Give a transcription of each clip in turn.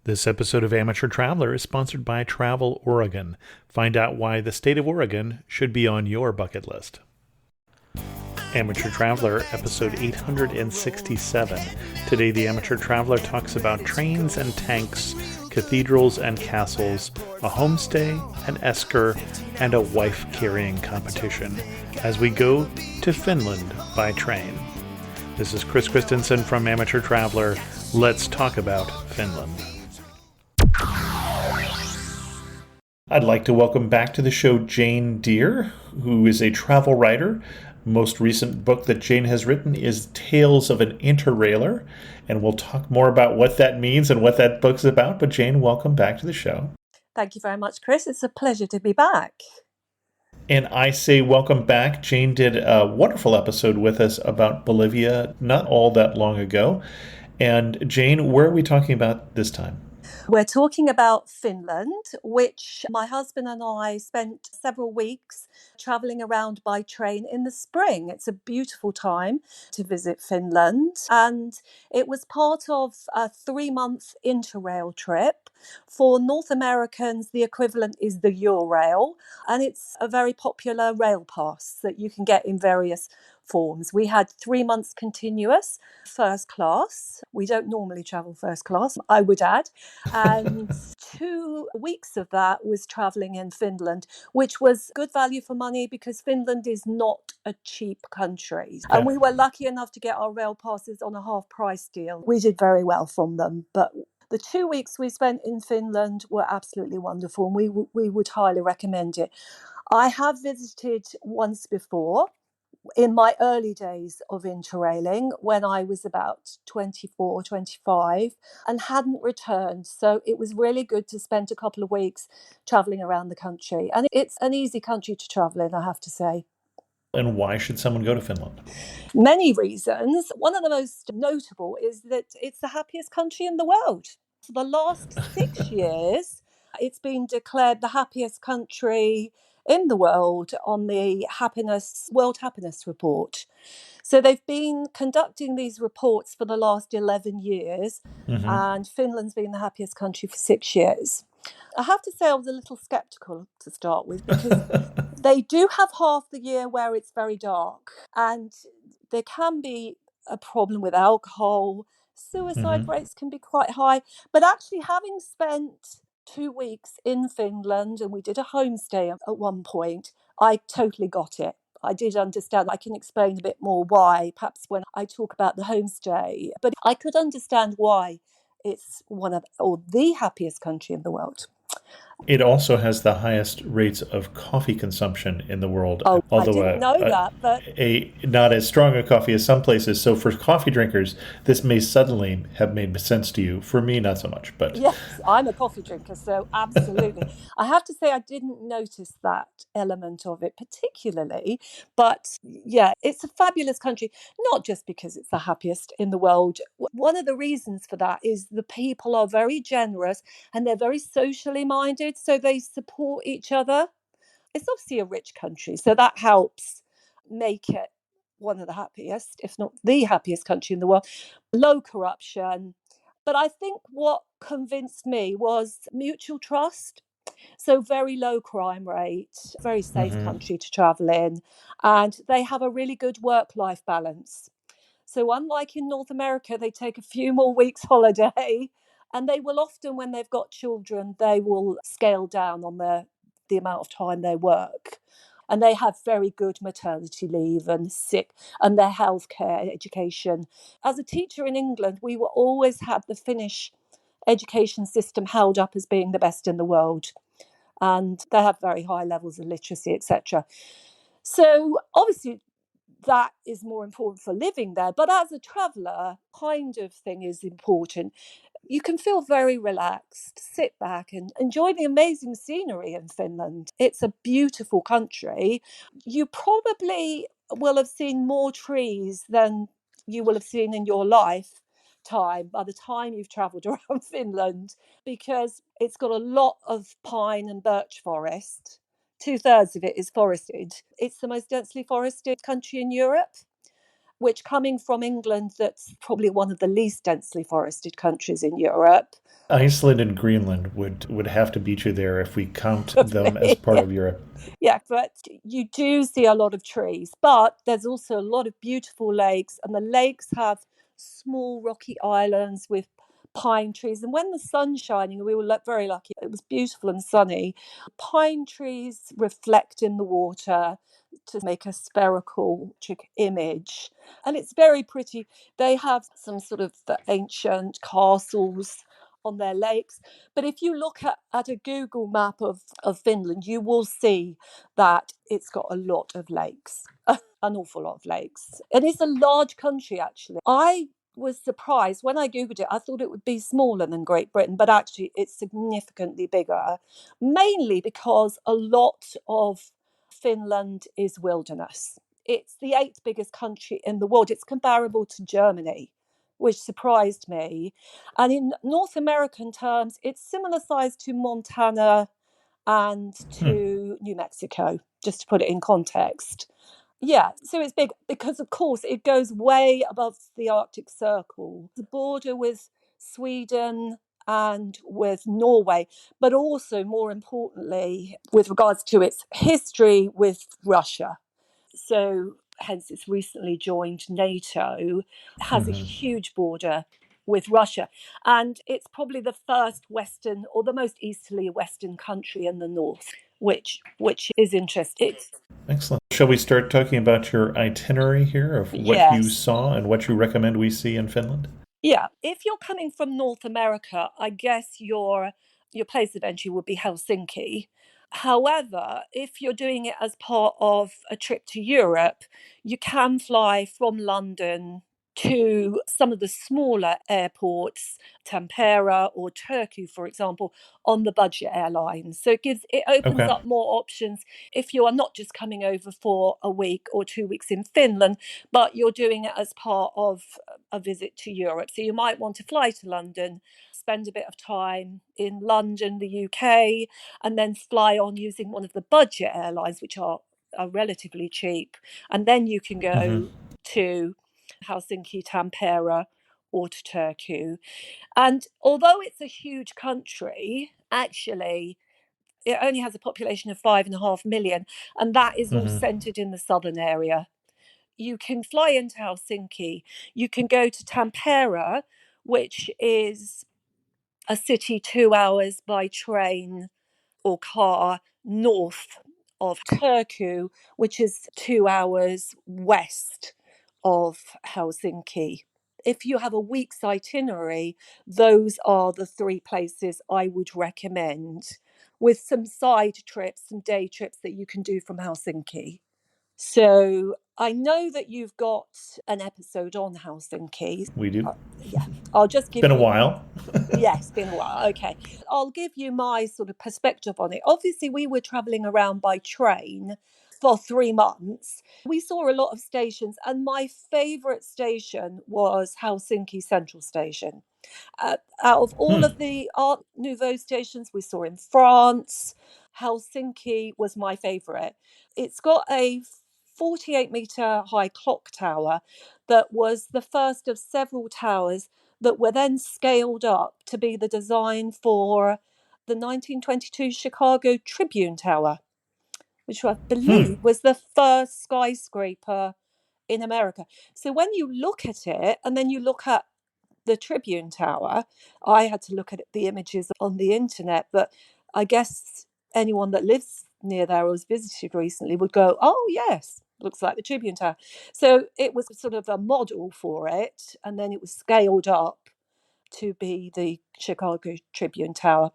This episode of Amateur Traveler is sponsored by Travel Oregon. Find out why the state of Oregon should be on your bucket list. Amateur Traveler, episode 867. Today, the Amateur Traveler talks about trains and tanks, cathedrals and castles, a homestay, an esker, and a wife-carrying competition as we go to Finland by train. This is Chris Christensen from Amateur Traveler. Let's talk about Finland. I'd like to welcome back to the show Jane Deere, who is a travel writer. Most recent book that Jane has written is Tales of an Interrailer, and we'll talk more about what that means and what that book's about. But Jane, welcome back to the show. Thank you very much, Chris. It's a pleasure to be back. And I say welcome back. Jane did a wonderful episode with us about Bolivia not all that long ago. And Jane, where are we talking about this time? We're talking about Finland, which my husband and I spent several weeks travelling around by train in the spring. It's a beautiful time to visit Finland. And it was part of a 3-month interrail trip. For North Americans, the equivalent is the Eurail. And it's a very popular rail pass that you can get in various forms. We had 3 months continuous first class. We don't normally travel first class, I would add. And 2 weeks of that was traveling in Finland, which was good value for money because Finland is not a cheap country. Yeah. And we were lucky enough to get our rail passes on a half price deal. We did very well from them, but the 2 weeks we spent in Finland were absolutely wonderful, and we would highly recommend it. I have visited once before in my early days of interrailing when I was about 24, 25 and hadn't returned. So it was really good to spend a couple of weeks traveling around the country. And it's an easy country to travel in, I have to say. And why should someone go to Finland? Many reasons. One of the most notable is that it's the happiest country in the world. For the last 6 years, it's been declared the happiest country in the world on the World Happiness Report. So they've been conducting these reports for the last 11 years, and Finland's been the happiest country for 6 years. I have to say I was a little sceptical to start with because they do have half the year where it's very dark, and there can be a problem with alcohol. Suicide rates can be quite high. But actually, having spent 2 weeks in Finland, and we did a homestay at one point, I totally got it. I did understand. I can explain a bit more why, perhaps when I talk about the homestay. But I could understand why it's one of, or the happiest country in the world. It also has the highest rates of coffee consumption in the world. Oh, although I didn't know that, but not as strong a coffee as some places. So for coffee drinkers, this may suddenly have made sense to you. For me, not so much. But yes, I'm a coffee drinker, so absolutely. I have to say I didn't notice that element of it particularly, but yeah, it's a fabulous country, not just because it's the happiest in the world. One of the reasons for that is the people are very generous and they're very socially minded, so they support each other. It's obviously a rich country, so that helps make it one of the happiest, if not the happiest country in the world. Low corruption. But I think what convinced me was mutual trust. So very low crime rate, very safe country to travel in. And they have a really good work-life balance. So unlike in North America, they take a few more weeks holiday, and they will often, when they've got children, they will scale down on the amount of time they work. And they have very good maternity leave and sick and their healthcare education. As a teacher in England, we will always have the Finnish education system held up as being the best in the world. And they have very high levels of literacy, etc. So obviously that is more important for living there. But as a traveller, kind of thing is important. You can feel very relaxed, sit back and enjoy the amazing scenery in Finland. It's a beautiful country. You probably will have seen more trees than you will have seen in your lifetime by the time you've travelled around Finland, because it's got a lot of pine and birch forest. 2/3 of it is forested. It's the most densely forested country in Europe. which, coming from England, that's probably one of the least densely forested countries in Europe. Iceland and Greenland would have to beat you there if we count them as part Yeah. of Europe. Yeah, but you do see a lot of trees, but there's also a lot of beautiful lakes, and the lakes have small rocky islands with pine trees. And when the sun's shining, we were very lucky, it was beautiful and sunny. Pine trees reflect in the water to make a spherical image, and it's very pretty. They have some sort of ancient castles on their lakes. But if you look at a Google map of Finland, you will see that it's got a lot of lakes, an awful lot of lakes. And it's a large country, actually. I was surprised when I Googled it. I thought it would be smaller than Great Britain, but actually it's significantly bigger, mainly because a lot of Finland is wilderness. It's the eighth biggest country in the world. It's comparable to Germany, which surprised me. And in North American terms, it's similar size to Montana and to New Mexico, just to put it in context. Yeah, so it's big because, of course, it goes way above the Arctic Circle, the border with Sweden and with Norway, but also, more importantly, with regards to its history with Russia. So hence it's recently joined NATO, has a huge border with Russia. And it's probably the first Western, or the most easterly Western country in the north, which is interesting. Excellent. Shall we start talking about your itinerary here of what you Yes. saw and what you recommend we see in Finland? Yeah. If you're coming from North America, I guess your place of entry would be Helsinki. However, if you're doing it as part of a trip to Europe, you can fly from London to some of the smaller airports, Tampere or Turku, for example, on the budget airlines. So it opens Okay. up more options if you are not just coming over for a week or 2 weeks in Finland, but you're doing it as part of a visit to Europe. So you might want to fly to London, spend a bit of time in London, the UK, and then fly on using one of the budget airlines, which are relatively cheap. And then you can go to Helsinki, Tampere, or to Turku. And although it's a huge country, actually, it only has a population of 5.5 million, and that is all centered in the southern area. You can fly into Helsinki, you can go to Tampere, which is a city 2 hours by train or car north of Turku, which is 2 hours west of Helsinki. If you have a week's itinerary, those are the three places I would recommend, with some side trips, some day trips that you can do from Helsinki. So I know that you've got an episode on Helsinki. We do. Yeah, I'll just It's give been a you. while. Yes, been a while. Okay. I'll give you my sort of perspective on it. Obviously, we were traveling around by train for 3 months. We saw a lot of stations, and my favorite station was Helsinki Central Station. Out of all of the Art Nouveau stations we saw in France, Helsinki was my favorite. It's got a 48-meter high clock tower that was the first of several towers that were then scaled up to be the design for the 1922 Chicago Tribune Tower, which I believe was the first skyscraper in America. So when you look at it and then you look at the Tribune Tower, I had to look at the images on the internet, but I guess anyone that lives near there or has visited recently would go, oh, yes, looks like the Tribune Tower. So it was sort of a model for it, and then it was scaled up to be the Chicago Tribune Tower.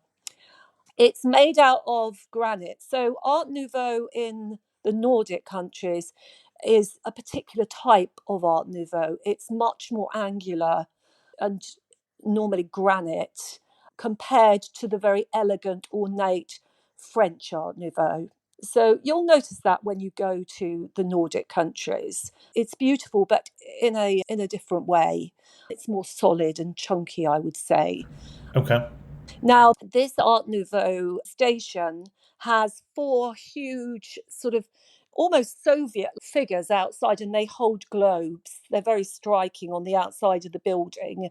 It's made out of granite. So Art Nouveau in the Nordic countries is a particular type of Art Nouveau. It's much more angular and normally granite compared to the very elegant, ornate French Art Nouveau. So you'll notice that when you go to the Nordic countries. It's beautiful, but in a different way. It's more solid and chunky, I would say. Okay. Now, this Art Nouveau station has four huge sort of almost Soviet figures outside, and they hold globes. They're very striking on the outside of the building.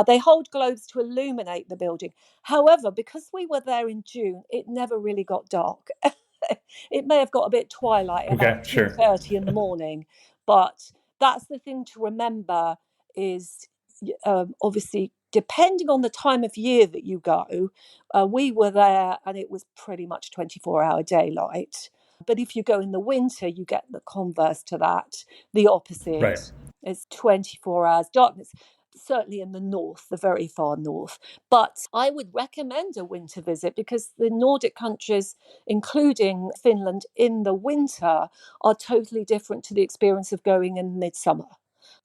They hold globes to illuminate the building. However, because we were there in June, it never really got dark. It may have got a bit twilight Okay, about sure. 2:30 in the morning, but that's the thing to remember is obviously depending on the time of year that you go, we were there and it was pretty much 24-hour daylight. But if you go in the winter, you get the converse to that, the Right. opposite. It's 24 hours darkness, certainly in the north, the very far north. But I would recommend a winter visit because the Nordic countries, including Finland, in the winter are totally different to the experience of going in midsummer.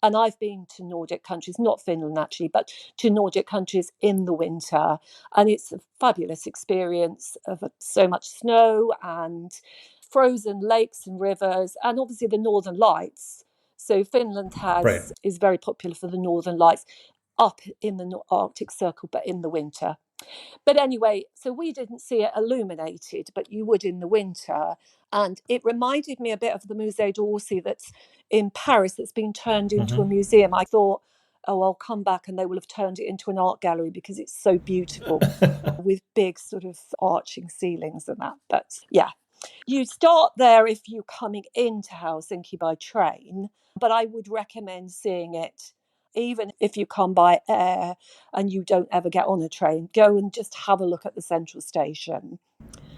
And I've been to Nordic countries, not Finland actually, but to Nordic countries in the winter. And it's a fabulous experience of so much snow and frozen lakes and rivers, and obviously the Northern Lights. So Finland Right. is very popular for the Northern Lights up in the Arctic Circle, but in the winter. But anyway, so we didn't see it illuminated, but you would in the winter. And it reminded me a bit of the Musée d'Orsay that's in Paris that's been turned into a museum. I thought, oh, I'll come back and they will have turned it into an art gallery because it's so beautiful with big sort of arching ceilings and that. But yeah, you start there if you're coming into Helsinki by train, but I would recommend seeing it even if you come by air and you don't ever get on a train. Go and just have a look at the central station.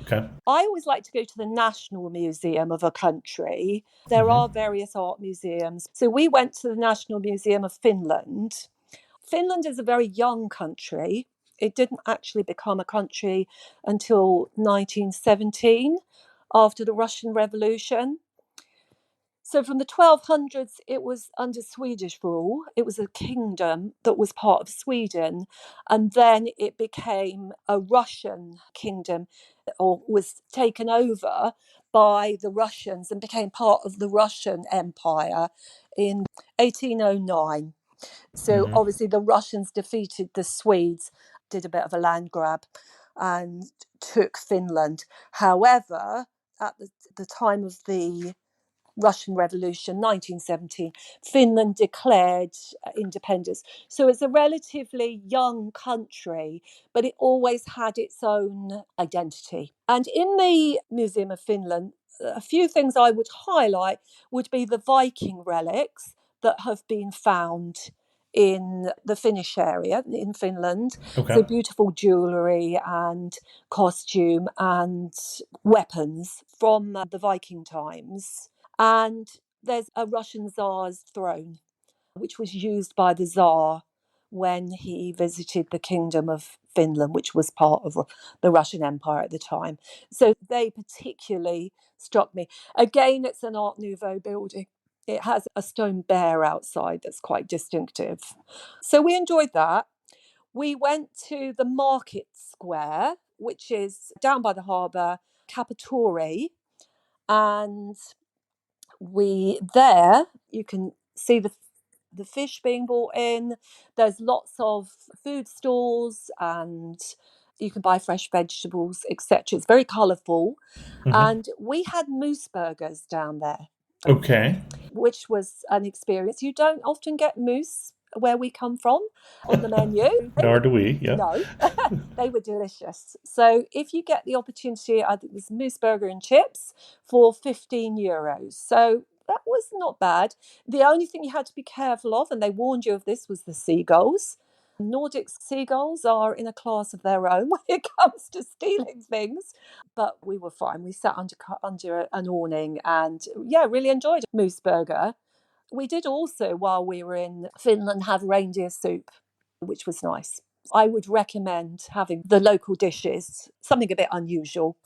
Okay. I always like to go to the National Museum of a country. There are various art museums. So we went to the National Museum of Finland. Finland is a very young country. It didn't actually become a country until 1917 after the Russian Revolution. So from the 1200s, it was under Swedish rule. It was a kingdom that was part of Sweden. And then it became a Russian kingdom or was taken over by the Russians and became part of the Russian Empire in 1809. So obviously the Russians defeated the Swedes, did a bit of a land grab and took Finland. However, at the time of the Russian Revolution, 1917, Finland declared independence. So it's a relatively young country, but it always had its own identity. And in the Museum of Finland, a few things I would highlight would be the Viking relics that have been found in the Finnish area in Finland. Okay. So beautiful jewellery and costume and weapons from the Viking times. And there's a Russian Tsar's throne, which was used by the Tsar when he visited the Kingdom of Finland, which was part of the Russian Empire at the time. So they particularly struck me. Again, it's an Art Nouveau building. It has a stone bear outside that's quite distinctive. So we enjoyed that. We went to the Market Square, which is down by the harbour, Capitoli, and you can see the fish being brought in. There's lots of food stalls and you can buy fresh vegetables, etc. It's very colourful. And we had moose burgers down there, Okay. which was an experience. You don't often get moose where we come from on the menu. Nor do we. Yeah. No, they were delicious. So if you get the opportunity, I think it was moose burger and chips for €15. So that was not bad. The only thing you had to be careful of, and they warned you of this, was the seagulls. Nordic seagulls are in a class of their own when it comes to stealing things. But we were fine. We sat under an awning and really enjoyed a moose burger. We did also, while we were in Finland, have reindeer soup, which was nice. I would recommend having the local dishes, something a bit unusual.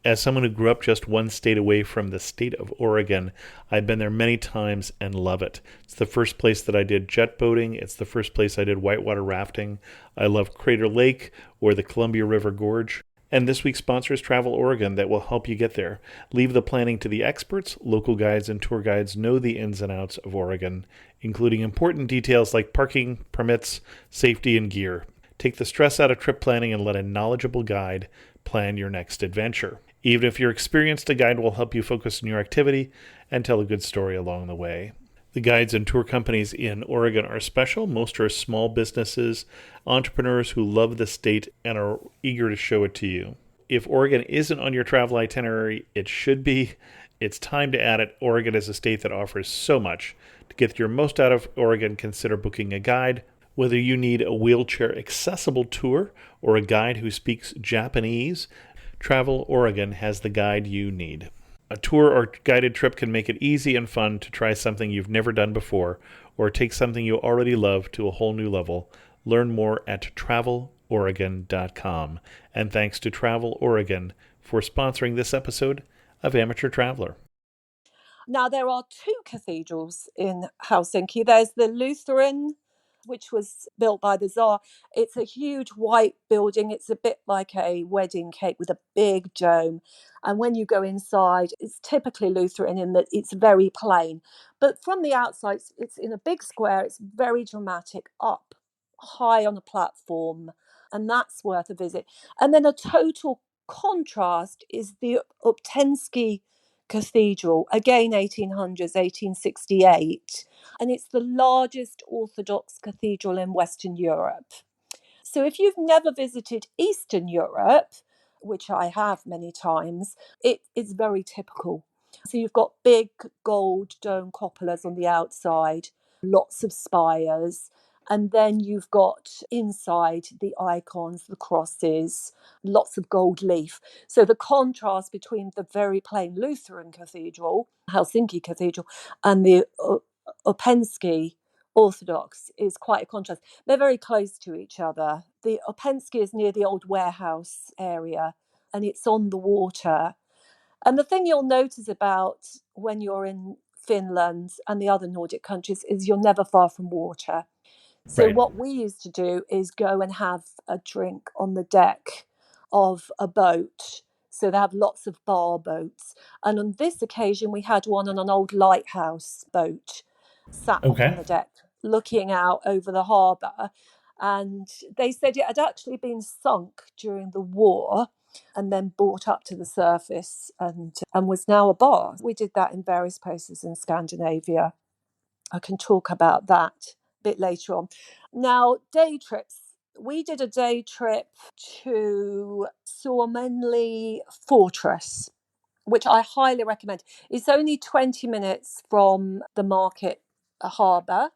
As someone who grew up just one state away from the state of Oregon, I've been there many times and love it. It's the first place that I did jet boating. It's the first place I did whitewater rafting. I love Crater Lake or the Columbia River Gorge. And this week's sponsor is Travel Oregon that will help you get there. Leave the planning to the experts. Local guides and tour guides know the ins and outs of Oregon, including important details like parking, permits, safety, and gear. Take the stress out of trip planning and let a knowledgeable guide plan your next adventure. Even if you're experienced, a guide will help you focus on your activity and tell a good story along the way. The guides and tour companies in Oregon are special. Most are small businesses, entrepreneurs who love the state and are eager to show it to you. If Oregon isn't on your travel itinerary, it should be. It's time to add it. Oregon is a state that offers so much. To get your most out of Oregon, consider booking a guide. Whether you need a wheelchair accessible tour or a guide who speaks Japanese, Travel Oregon has the guide you need. A tour or guided trip can make it easy and fun to try something you've never done before or take something you already love to a whole new level. Learn more at traveloregon.com. And thanks to Travel Oregon for sponsoring this episode of Amateur Traveler. Now, there are two cathedrals in Helsinki. There's the Lutheran, which was built by the Tsar. It's a huge white building. It's a bit like a wedding cake with a big dome. And when you go inside, it's typically Lutheran in that it's very plain. But from the outside, it's in a big square. It's very dramatic, up high on a platform. And that's worth a visit. And then a total contrast is the Uptensky Cathedral, again 1800s, 1868, and it's the largest Orthodox cathedral in Western Europe. So if you've never visited Eastern Europe, which I have many times, it is very typical. So you've got big gold dome cupolas on the outside, lots of spires, and then you've got inside the icons, the crosses, lots of gold leaf. So the contrast between the very plain Lutheran cathedral, Helsinki Cathedral, and the Upensky Orthodox is quite a contrast. They're very close to each other. The Upensky is near the old warehouse area and it's on the water. And the thing you'll notice about when you're in Finland and the other Nordic countries is you're never far from water. So Right. what we used to do is go and have a drink on the deck of a boat. So they have lots of bar boats. And on this occasion, we had one on an old lighthouse boat, sat up on Okay. the deck, looking out over the harbour. And they said it had actually been sunk during the war and then brought up to the surface and was now a bar. We did that in various places in Scandinavia. I can talk about that a bit later on. Now, day trips. We did a day trip to Suomenli Fortress, which I highly recommend. It's only 20 minutes from the market harbour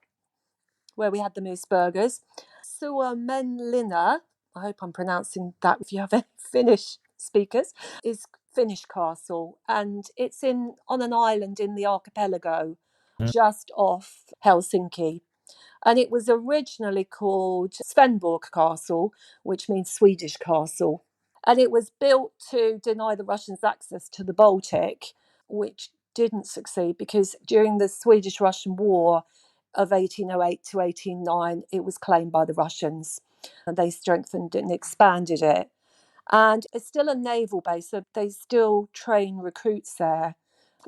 where we had the moose burgers. Suomenlinna, I hope I'm pronouncing that if you have any Finnish speakers, is Finnish castle, and it's on an island in the archipelago just off Helsinki. And it was originally called Svenborg Castle, which means Swedish castle. And it was built to deny the Russians access to the Baltic, which didn't succeed because during the Swedish-Russian War of 1808 to 1809, it was claimed by the Russians. And they strengthened and expanded it. And it's still a naval base, so they still train recruits there.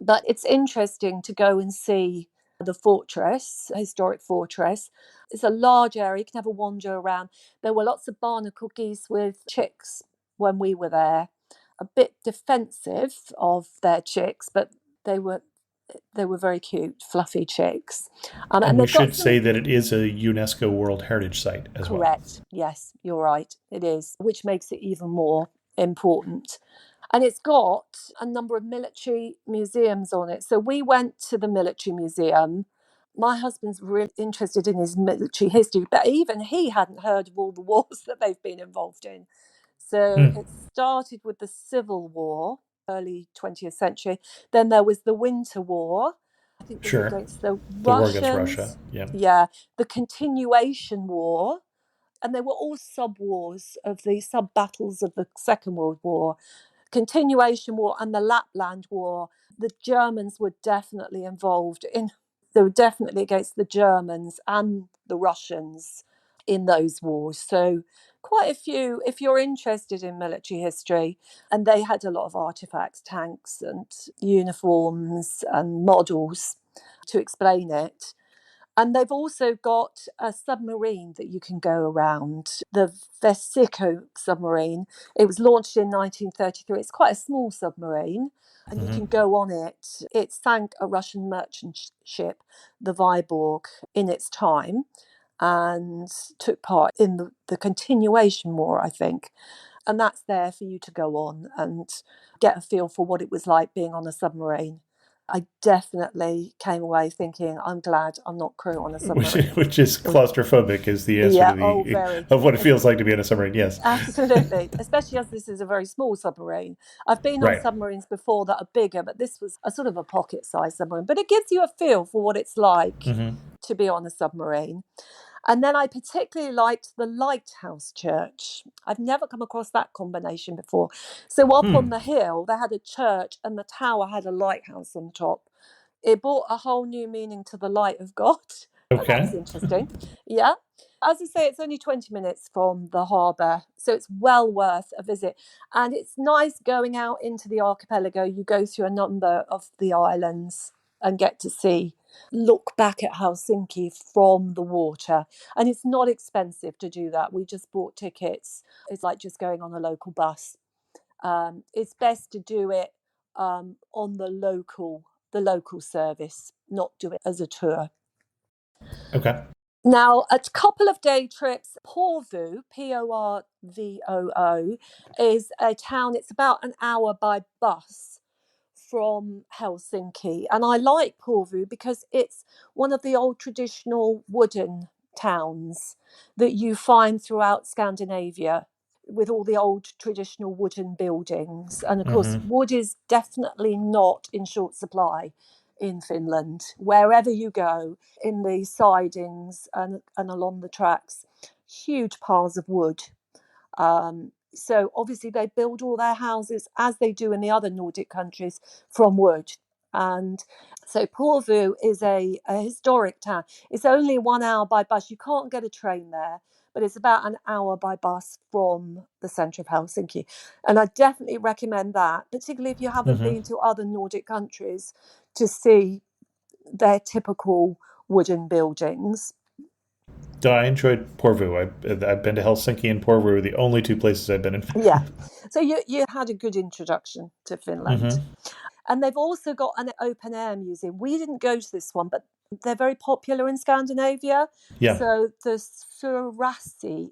But it's interesting to go and see the fortress, historic fortress. It's a large area, you can have a wander around. There were lots of barnacle geese with chicks when we were there. A bit defensive of their chicks, but they were very cute, fluffy chicks. And And we they've got should some. say that it is a UNESCO World Heritage Site as well. Correct. Yes, you're right. It is, which makes it even more important. And it's got a number of military museums on it. So we went to the military museum. My husband's really interested in his military history, but even he hadn't heard of all the wars that they've been involved in. So Hmm. it started with the Civil War, early 20th century. Then there was the Winter War, I think was Sure. against the The war against Russia. Russians. Yeah. Yeah, the Continuation War, and they were all sub wars of the sub battles of the Second World War. Continuation War and the Lapland War. The Germans were definitely involved in. They were definitely against the Germans and the Russians in those wars. So quite a few. If you're interested in military history, and they had a lot of artifacts, tanks, and uniforms and models to explain it. And they've also got a submarine that you can go around, the Vesico submarine. It was launched in 1933. It's quite a small submarine, and you can go on it. It sank a Russian merchant ship, the Viborg, in its time, and took part in the continuation war, I think. And that's there for you to go on and get a feel for what it was like being on a submarine. I definitely came away thinking, I'm glad I'm not crew on a submarine. Which is claustrophobic is the answer Yeah, to oh, the very. of what it feels like to be in a submarine. Yes, Absolutely, especially as this is a very small submarine. I've been on right. submarines before that are bigger, but this was a sort of a pocket-sized submarine. But it gives you a feel for what it's like to be on a submarine. And then I particularly liked the Lighthouse Church. I've never come across that combination before. So up on the hill, they had a church and the tower had a lighthouse on top. It brought a whole new meaning to the light of God. And that was Okay. interesting. Yeah. As I say, it's only 20 minutes from the harbour, so it's well worth a visit. And it's nice going out into the archipelago. You go through a number of the islands and get to look back at Helsinki from the water. And it's not expensive to do that. We just bought tickets. It's like just going on a local bus. It's best to do it on the local service, not do it as a tour. Okay. Now, a couple of day trips, Porvoo, Porvoo, is a town, it's about an hour by bus from Helsinki. And I like Porvoo because it's one of the old traditional wooden towns that you find throughout Scandinavia, with all the old traditional wooden buildings. And of course, wood is definitely not in short supply in Finland. Wherever you go, in the sidings and along the tracks, huge piles of wood. So obviously they build all their houses, as they do in the other Nordic countries, from wood. And so Porvoo is a historic town. It's only 1 hour by bus. You can't get a train there, but it's about an hour by bus from the centre of Helsinki. And I definitely recommend that, particularly if you haven't been to other Nordic countries, to see their typical wooden buildings. I enjoyed Porvoo. I've been to Helsinki and Porvoo, the only two places I've been in Yeah. Finland. So you had a good introduction to Finland. And they've also got an open air museum. We didn't go to this one, but they're very popular in Scandinavia. Yeah. So the Surassi,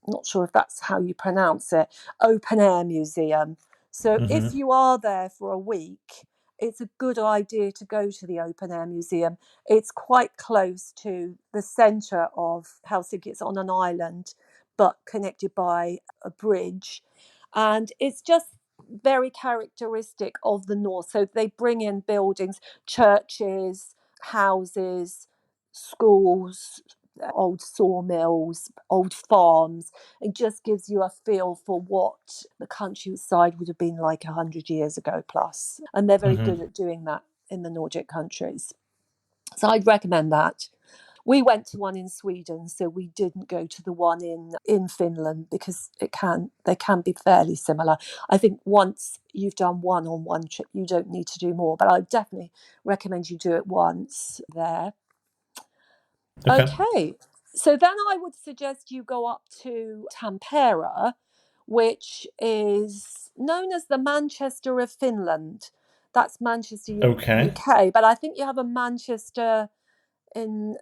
not sure if that's how you pronounce it, open air museum. So if you are there for a week, it's a good idea to go to the open air museum. It's quite close to the centre of Helsinki. It's on an island, but connected by a bridge. And it's just very characteristic of the north. So they bring in buildings, churches, houses, schools, old sawmills, old farms. It just gives you a feel for what the countryside would have been like 100 years ago plus. And they're very good at doing that in the Nordic countries. So I'd recommend that. We went to one in Sweden, so we didn't go to the one in Finland because they can be fairly similar. I think once you've done one on one trip, you don't need to do more, but I definitely recommend you do it once there. Okay. Okay, so then I would suggest you go up to Tampere, which is known as the Manchester of Finland. That's Manchester, Okay. UK, but I think you have a Manchester in,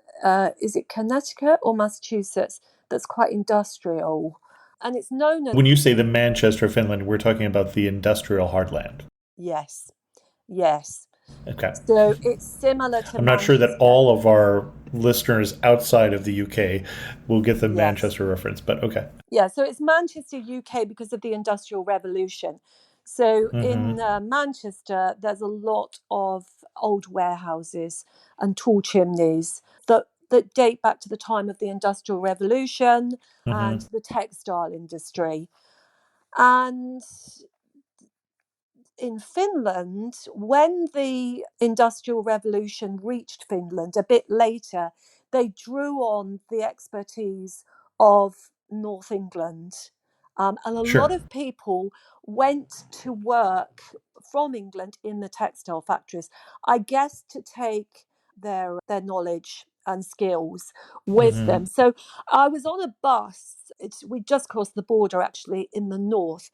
is it Connecticut or Massachusetts, that's quite industrial. And it's known as, When you say the Manchester, Finland, we're talking about the industrial heartland. yes, yes. Okay. So it's similar to I'm not sure that Manchester. all of our listeners outside of the UK will get the Yes. Manchester reference, but okay. Yeah, so it's Manchester, UK, because of the Industrial Revolution. So in Manchester, there's a lot of old warehouses and tall chimneys that date back to the time of the Industrial Revolution and the textile industry. And in Finland, when the Industrial Revolution reached Finland a bit later, they drew on the expertise of North England. And a lot Sure. of people went to work from England in the textile factories, I guess to take their knowledge and skills with Mm-hmm. them. So I was on a bus. We just crossed the border actually in the north,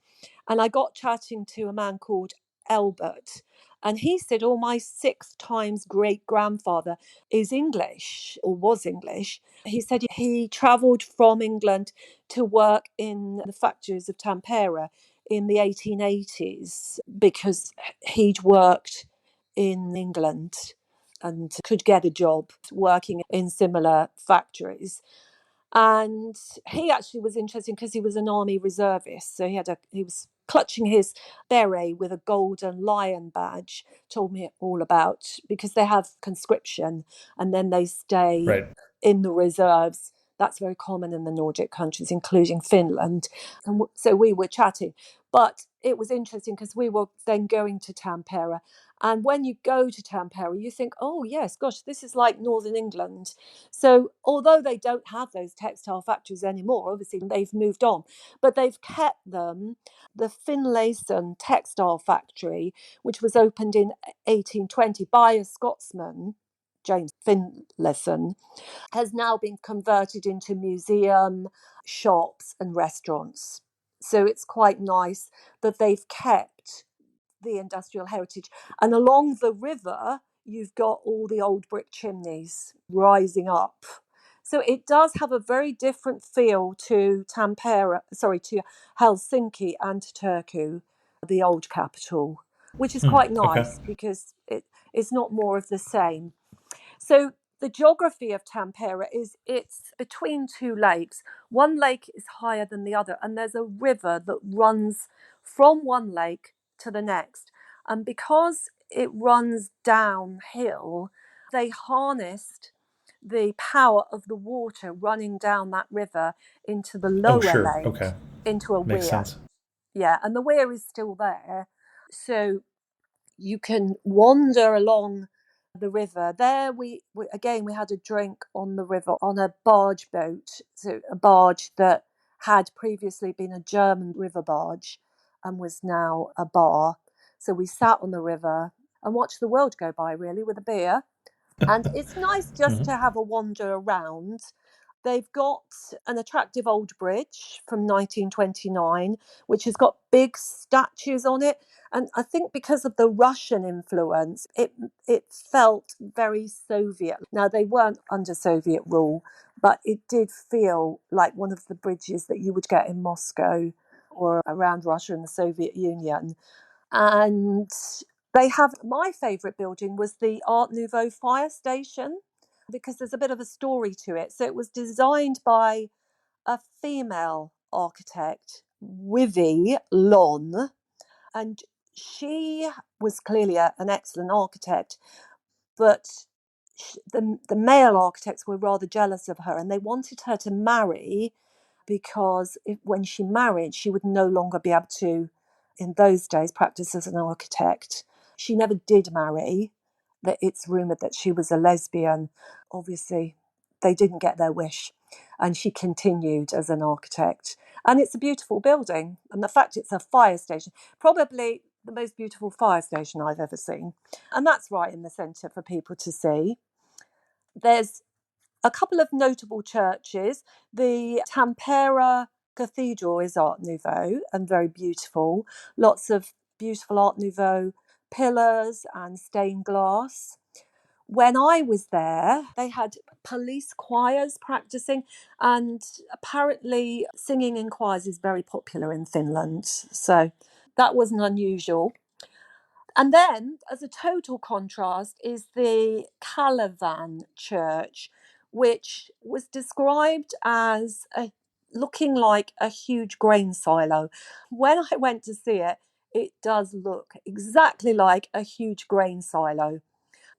and I got chatting to a man called Albert. And he said, oh, my sixth times great grandfather is English or was English. He said he travelled from England to work in the factories of Tampere in the 1880s because he'd worked in England and could get a job working in similar factories. And he actually was interesting because he was an army reservist. So he was clutching his beret with a golden lion badge, told me all about, because they have conscription and then they stay Right. in the reserves. That's very common in the Nordic countries, including Finland. And so we were chatting. But it was interesting because we were then going to Tampere. And when you go to Tampere, you think, oh, yes, gosh, this is like Northern England. So although they don't have those textile factories anymore, obviously they've moved on, but they've kept them. The Finlayson textile factory, which was opened in 1820 by a Scotsman, James Finlayson, has now been converted into museum, shops and restaurants. So it's quite nice that they've kept the industrial heritage. And along the river, you've got all the old brick chimneys rising up. So it does have a very different feel to to Helsinki and to Turku, the old capital, which is quite Okay. nice because it's not more of the same. So the geography of Tampere is it's between two lakes. One lake is higher than the other, and there's a river that runs from one lake to the next. And because it runs downhill, they harnessed the power of the water running down that river into the Oh, lower sure. Okay. lake, into a Makes weir. sense. Yeah, and the weir is still there. So you can wander along the river. There we had a drink on the river on a barge boat, so a barge that had previously been a German river barge and was now a bar. So we sat on the river and watched the world go by really with a beer. And it's nice just Mm-hmm. to have a wander around. They've got an attractive old bridge from 1929, which has got big statues on it. And I think because of the Russian influence, it felt very Soviet. Now, they weren't under Soviet rule, but it did feel like one of the bridges that you would get in Moscow or around Russia and the Soviet Union. And they have my favourite building was the Art Nouveau fire station because there's a bit of a story to it. So it was designed by a female architect, Wivy Lon, and she was clearly an excellent architect, but the male architects were rather jealous of her and they wanted her to marry because when she married, she would no longer be able to, in those days, practice as an architect. She never did marry. That it's rumoured that she was a lesbian. Obviously, they didn't get their wish, and she continued as an architect. And it's a beautiful building, and the fact it's a fire station, probably the most beautiful fire station I've ever seen. And that's right in the centre for people to see. There's a couple of notable churches. The Tampere Cathedral is Art Nouveau and very beautiful. Lots of beautiful Art Nouveau pillars and stained glass. When I was there, they had police choirs practicing, and apparently singing in choirs is very popular in Finland. So that wasn't unusual. And then, as a total contrast, is the Calavan Church, which was described as looking like a huge grain silo. When I went to see it, it does look exactly like a huge grain silo.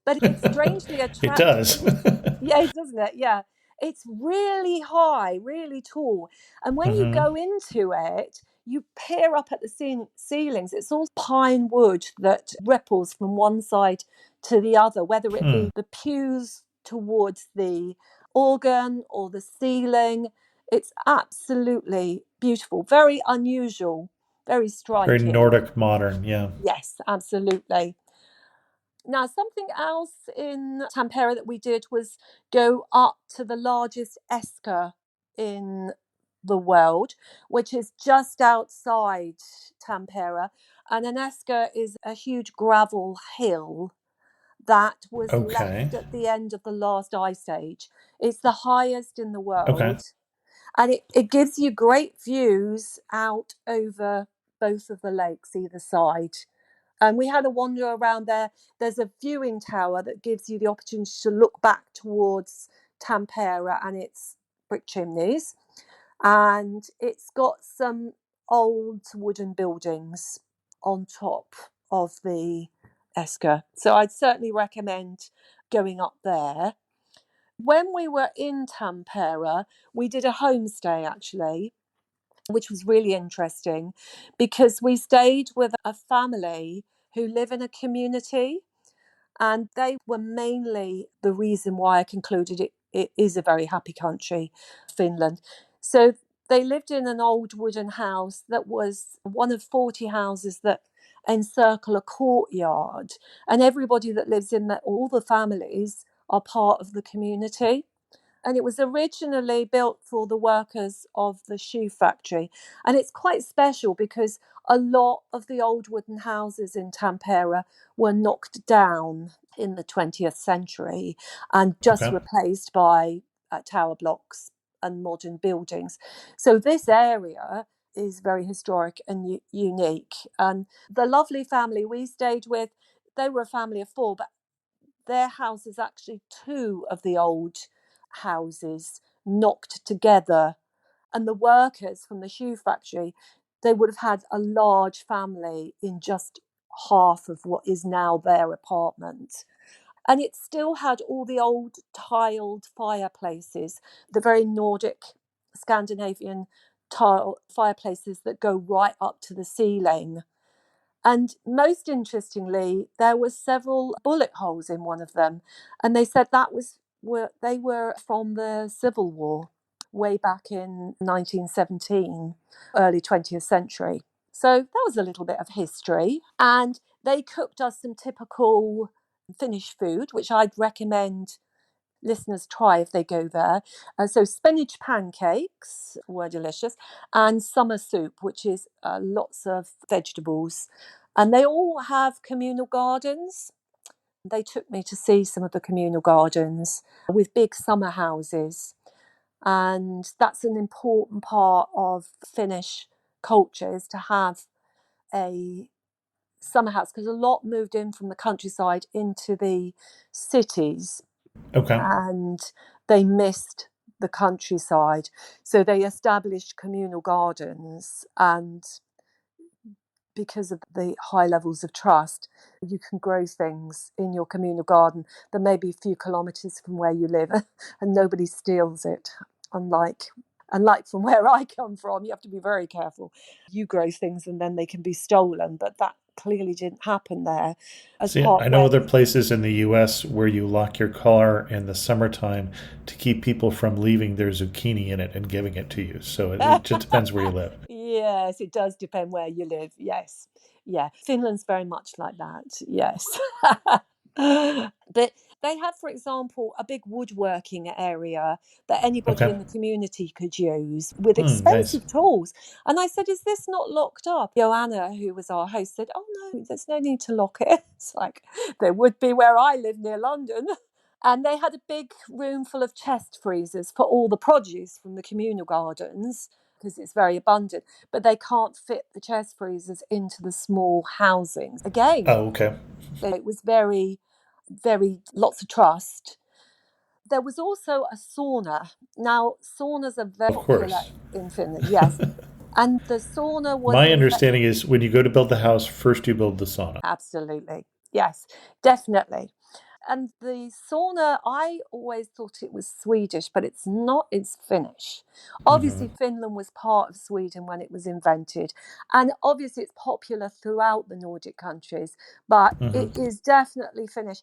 But it's strangely It does. attractive. Yeah, doesn't it? Yeah. It's really high, really tall. And when you Mm-hmm. go into it, you peer up at the ceilings. It's all pine wood that ripples from one side to the other, whether it Hmm. be the pews towards the organ or the ceiling. It's absolutely beautiful, very unusual, very Very striking. Nordic modern. Yeah. Yes, absolutely. Now, something else in Tampere that we did was go up to the largest esker in the world, which is just outside Tampere. And an esker is a huge gravel hill that was Okay. left at the end of the last ice age. It's the highest in the Okay. world, and it gives you great views out over both of the lakes either side. And we had a wander around there. There's a viewing tower that gives you the opportunity to look back towards Tampere and its brick chimneys. And it's got some old wooden buildings on top of the Esker. So I'd certainly recommend going up there. When we were in Tampere, we did a homestay actually, which was really interesting because we stayed with a family who live in a community, and they were mainly the reason why I concluded it is a very happy country, Finland. So they lived in an old wooden house that was one of 40 houses that encircle a courtyard, and everybody that lives in that, all the families are part of the community. And it was originally built for the workers of the shoe factory. And it's quite special because a lot of the old wooden houses in Tampere were knocked down in the 20th century and just Okay. replaced by tower blocks and modern buildings. So this area is very historic and unique. And the lovely family we stayed with, they were a family of four, but their house is actually two of the old houses knocked together. And the workers from the shoe factory, they would have had a large family in just half of what is now their apartment. And it still had all the old tiled fireplaces, the very Nordic Scandinavian tile fireplaces that go right up to the ceiling. And most interestingly, there were several bullet holes in one of them, and they said they were from the Civil War, way back in 1917, early 20th century. So that was a little bit of history, and they cooked us some typical Finnish food, which I'd recommend listeners try if they go there. So spinach pancakes were delicious, and summer soup, which is lots of vegetables. And they all have communal gardens. They took me to see some of the communal gardens with big summer houses. And that's an important part of Finnish culture, is to have a summer house, because a lot moved in from the countryside into the cities Okay. and they missed the countryside. So they established communal gardens, and because of the high levels of trust, you can grow things in your communal garden that may be a few kilometres from where you live and nobody steals it. Unlike from where I come from, you have to be very careful. You grow things and then they can be stolen, but that clearly didn't happen there as See, part I know where other places in the US where you lock your car in the summertime to keep people from leaving their zucchini in it and giving it to you. So it just depends where you live. Yes, it does depend where you live. Yes. Yeah. Finland's very much like that. Yes. But they have, for example, a big woodworking area that anybody Okay. in the community could use with Nice. expensive tools. And I said, "Is this not locked up?" Joanna, who was our host, said, "Oh, no, there's no need to lock it." It's like, there would be where I live near London. And they had a big room full of chest freezers for all the produce from the communal gardens because it's very abundant, but they can't fit the chest freezers into the small housings. Again, Oh, okay. it was very, very lots of trust. There was also a sauna. Now, saunas are very Of popular course. in Finland, yes. And the sauna was My understanding is when you go to build the house, first you build the sauna. absolutely, yes, definitely. And the sauna, I always thought it was Swedish, but it's not, it's Finnish. Hmm. Obviously, Finland was part of Sweden when it was invented. And obviously, it's popular throughout the Nordic countries, but it Hmm. is definitely Finnish.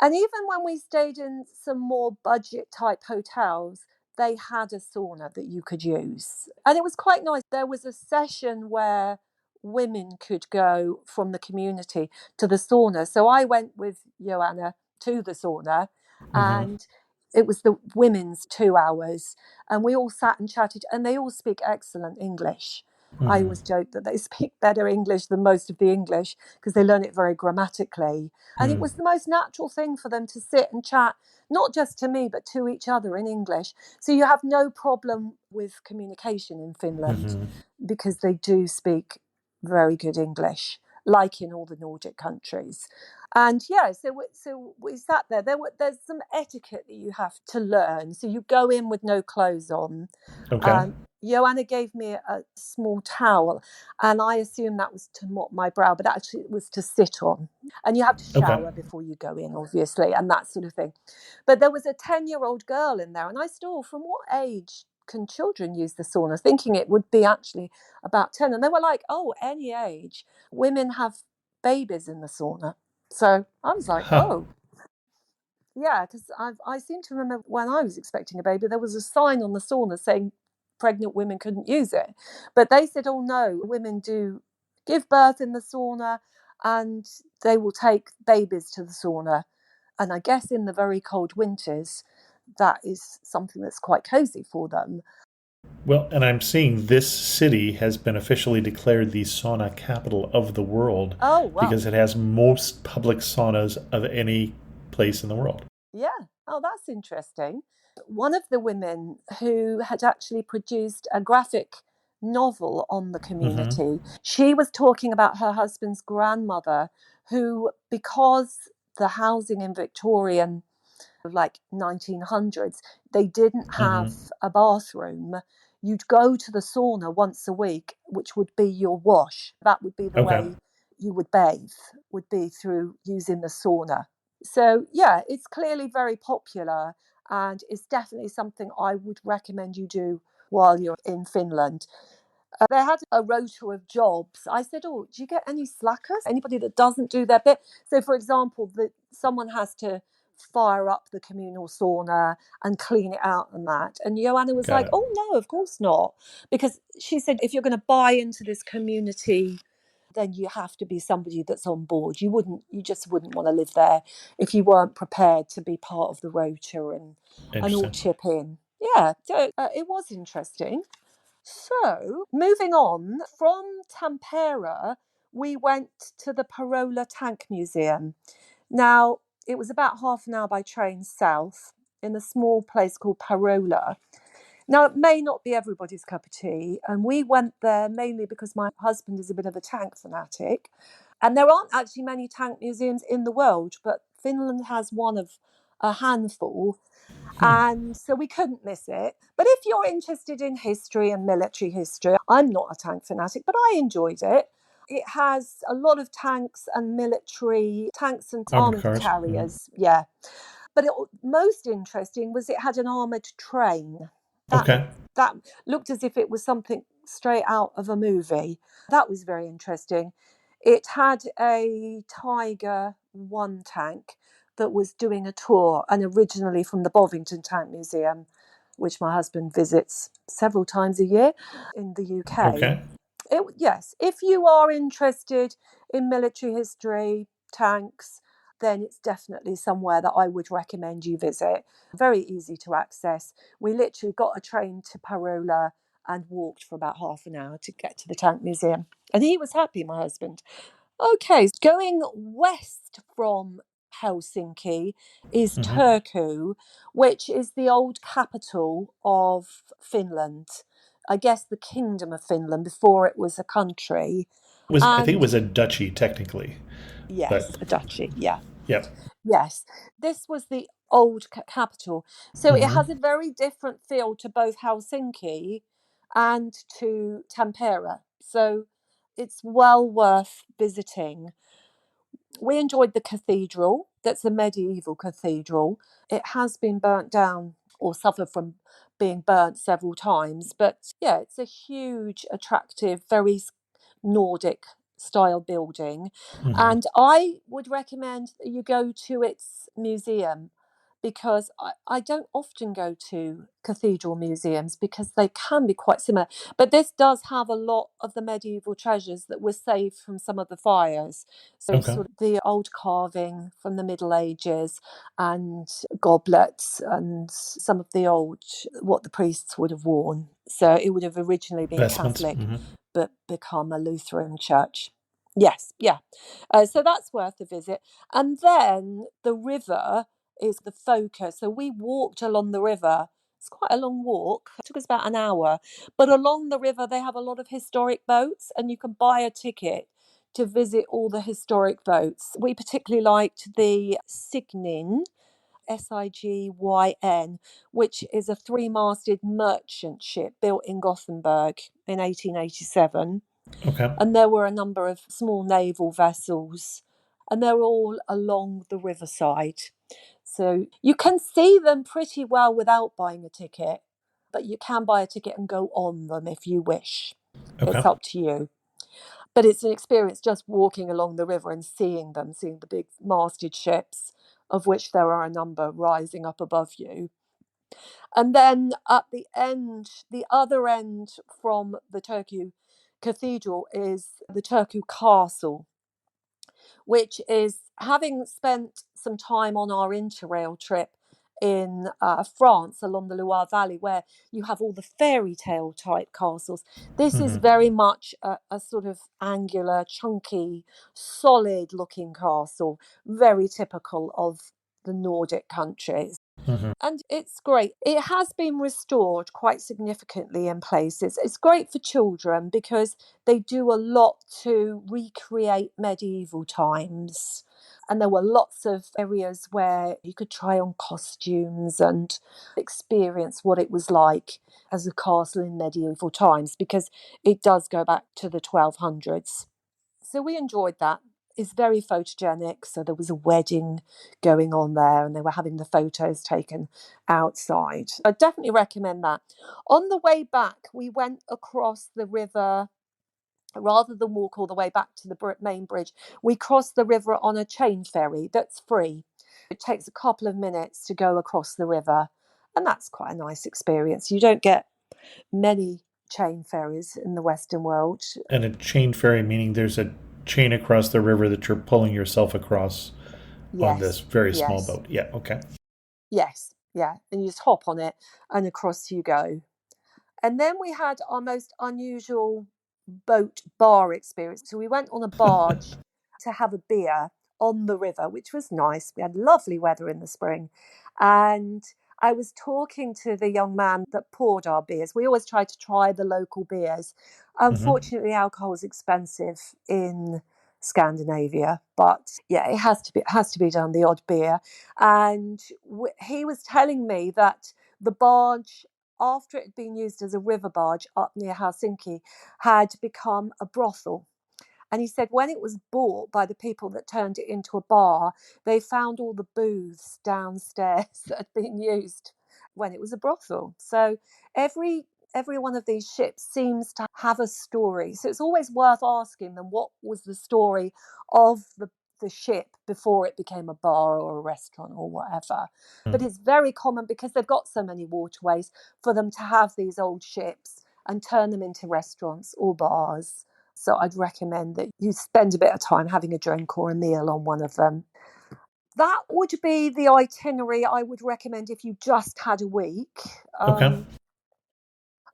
And even when we stayed in some more budget type hotels, they had a sauna that you could use. And it was quite nice. There was a session where women could go from the community to the sauna. So I went with Joanna to the sauna, Mm-hmm. and it was the women's 2 hours, and we all sat and chatted, and they all speak excellent English. I Mm-hmm. always joke that they speak better English than most of the English because they learn it very grammatically. And it Mm. was the most natural thing for them to sit and chat, not just to me, but to each other in English. So you have no problem with communication in Finland Mm-hmm. because they do speak very good English, like in all the Nordic countries. And yeah, so we sat there. There's some etiquette that you have to learn. So you go in with no clothes on. Okay. Joanna gave me a small towel, and I assumed that was to mop my brow, but actually it was to sit on. And you have to Okay. shower before you go in, obviously, and that sort of thing. But there was a 10-year-old girl in there, and I said, "Oh, from what age can children use the sauna?" Thinking it would be actually about 10. And they were like, "Oh, any age. Women have babies in the sauna." So I was like, Huh. "Oh, yeah," because I seem to remember when I was expecting a baby, there was a sign on the sauna saying pregnant women couldn't use it. But they said, "Oh, no, women do give birth in the sauna, and they will take babies to the sauna." And I guess in the very cold winters, that is something that's quite cozy for them. Well, and I'm seeing this city has been officially declared the sauna capital of the world Oh, wow. because it has most public saunas of any place in the world. Yeah. Oh, that's interesting. One of the women who had actually produced a graphic novel on the Mm-hmm. community, she was talking about her husband's grandmother, who, because the housing in Victorian, like 1900s, they didn't Mm-hmm. have a bathroom. You'd go to the sauna once a week, which would be your wash. That would be the Okay. way you would bathe, would be through using the sauna. So yeah, it's clearly very popular, and it's definitely something I would recommend you do while you're in Finland. They had a rota of jobs. I said, "Oh, do you get any slackers? Anybody that doesn't do their bit?" So, for example, someone has to fire up the communal sauna and clean it out and that. And Joanna was Got like, it. "Oh, no, of course not." Because she said, if you're going to buy into this community, then you have to be somebody that's on board. You just wouldn't want to live there if you weren't prepared to be part of the rota and all Interesting. chip in. Yeah, so it was interesting. So, moving on from Tampere, we went to the Parola Tank Museum. Now, it was about half an hour by train south in a small place called Parola. Now, it may not be everybody's cup of tea, and we went there mainly because my husband is a bit of a tank fanatic. And there aren't actually many tank museums in the world, but Finland has one of a handful, Hmm. and so we couldn't miss it. But if you're interested in history and military history, I'm not a tank fanatic, but I enjoyed it. It has a lot of tanks and military tanks and Armored armoured cars. Hmm. carriers. Yeah. But most interesting was it had an armoured train. That Okay. that looked as if it was something straight out of a movie. That was very interesting. It had a Tiger 1 tank that was doing a tour, and originally from the Bovington Tank Museum, which my husband visits several times a year in the UK. Okay. Yes, if you are interested in military history, tanks, then it's definitely somewhere that I would recommend you visit. Very easy to access. We literally got a train to Parola and walked for about half an hour to get to the tank museum. And he was happy, my husband. Okay, going west from Helsinki is Mm-hmm. Turku, which is the old capital of Finland. I guess the Kingdom of Finland before it was a country. I think it And was a duchy technically, but yes, a duchy. Yeah. yep. Yes. This was the old capital. So it Mm-hmm. has a very different feel to both Helsinki and to Tampere. So it's well worth visiting. We enjoyed the cathedral. That's a medieval cathedral. It has been burnt down or suffered from being burnt several times. But yeah, it's a huge, attractive, very Nordic style building. Mm-hmm. And I would recommend that you go to its museum because I don't often go to cathedral museums because they can be quite similar. But this does have a lot of the medieval treasures that were saved from some of the fires. So, Okay. sort of the old carving from the Middle Ages and goblets and some of the old, what the priests would have worn. So, it would have originally been Vestments. Catholic, but become a Lutheran church. Yes, yeah. So that's worth a visit. And then the river is the focus. So we walked along the river. It's quite a long walk. It took us about an hour. But along the river, they have a lot of historic boats, and you can buy a ticket to visit all the historic boats. We particularly liked the Sigyn, Sigyn, which is a three-masted merchant ship built in Gothenburg in 1887. Okay. And there were a number of small naval vessels, and they're all along the riverside. So you can see them pretty well without buying a ticket, but you can buy a ticket and go on them if you wish. Okay. It's up to you. But it's an experience just walking along the river and seeing them, seeing the big masted ships, of which there are a number rising up above you. And then at the end, the other end from the Turku Cathedral is the Turku Castle, which is, having spent some time on our interrail trip in France along the Loire Valley, where you have all the fairy tale type castles. This is very much a sort of angular, chunky, solid looking castle, very typical of the Nordic countries. And it's great. It has been restored quite significantly in places. It's great for children because they do a lot to recreate medieval times. And there were lots of areas where you could try on costumes and experience what it was like as a castle in medieval times, because it does go back to the 1200s. So we enjoyed that. It's very photogenic. So there was a wedding going on there and they were having the photos taken outside. I definitely recommend that. On the way back, we went across the river. Rather than walk all the way back to the main bridge, we crossed the river on a chain ferry that's free. It takes a couple of minutes to go across the river, and that's quite a nice experience. You don't get many chain ferries in the Western world. And a chain ferry, meaning there's a chain across the river that you're pulling yourself across on this Yes, very small yes, boat. Yeah. Okay. yes, yeah. And you just hop on it and across you go. And then we had our most unusual boat bar experience. So we went on a barge to have a beer on the river, which was nice. We had lovely weather in the spring. And I was talking to the young man that poured our beers. We always try to try the local beers. Unfortunately, alcohol is expensive in Scandinavia, but yeah, it has to be done, the odd beer. And he was telling me that the barge, after it had been used as a river barge up near Helsinki, had become a brothel. And he said when it was bought by the people that turned it into a bar, they found all the booths downstairs that had been used when it was a brothel. So every one of these ships seems to have a story. So it's always worth asking them what was the story of the ship before it became a bar or a restaurant or whatever. But it's very common, because they've got so many waterways, for them to have these old ships and turn them into restaurants or bars. So I'd recommend that you spend a bit of time having a drink or a meal on one of them. That would be the itinerary I would recommend if you just had a week. Okay.